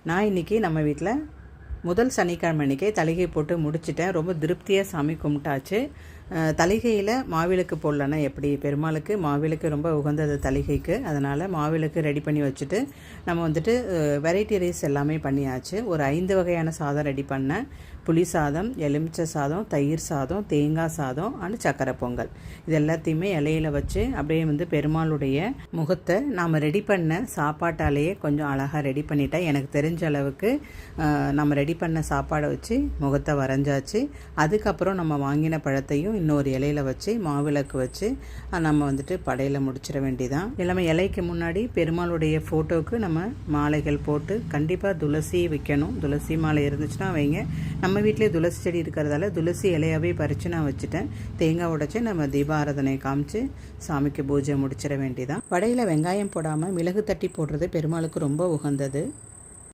நான் இன்றைக்கி நம்ம வீட்டில் முதல் சனிக்கிழமை அன்றைக்கி தலிகை போட்டு முடிச்சிட்டேன். ரொம்ப திருப்தியாக சாமி கும்பிட்டாச்சு. தலிகையில் மாவிளக்கு போடலன்னா எப்படி, பெருமாளுக்கு மாவிளக்கு ரொம்ப உகந்தது தலிகைக்கு. அதனால் மாவிளக்கு ரெடி பண்ணி வச்சுட்டு நம்ம வந்துட்டு வெரைட்டி ரைஸ் எல்லாமே பண்ணியாச்சு. ஒரு 5 வகையான சாதம் ரெடி பண்ணேன். புளி சாதம், எலுமிச்சை சாதம், தயிர் சாதம், தேங்காய் சாதம் அண்ட் சக்கரை பொங்கல். இது எல்லாத்தையுமே இலையில் வச்சு அப்படியே பெருமாளுடைய முகத்தை நாம் ரெடி பண்ண சாப்பாட்டாலேயே கொஞ்சம் அழகாக ரெடி பண்ணிட்டேன். எனக்கு தெரிஞ்ச அளவுக்கு நம்ம ரெடி பண்ண சாப்பாடை வச்சு முகத்தை வரைஞ்சாச்சு. அதுக்கப்புறம் நம்ம வாங்கின பழத்தையும் இன்னொரு இலையில் வச்சு மாவிளக்கு வச்சு நம்ம படையில் முடிச்சிட வேண்டியதான். எல்லாமே இலைக்கு முன்னாடி பெருமாளுடைய ஃபோட்டோவுக்கு நம்ம மாலைகள் போட்டு கண்டிப்பாக துளசி வைக்கணும். துளசி மாலை இருந்துச்சுன்னா வைங்க. நம்ம வீட்டிலே துளசி செடி இருக்கிறதால துளசி இலையாவே பறித்து நான் வச்சுட்டேன். தேங்காய் உடைச்சி நம்ம தீபாராதனை காமிச்சு சாமிக்கு பூஜை முடிச்சிட வேண்டியதான். படையில் வெங்காயம் போடாமல் மிளகு தட்டி போடுறது பெருமாளுக்கு ரொம்ப உகந்தது.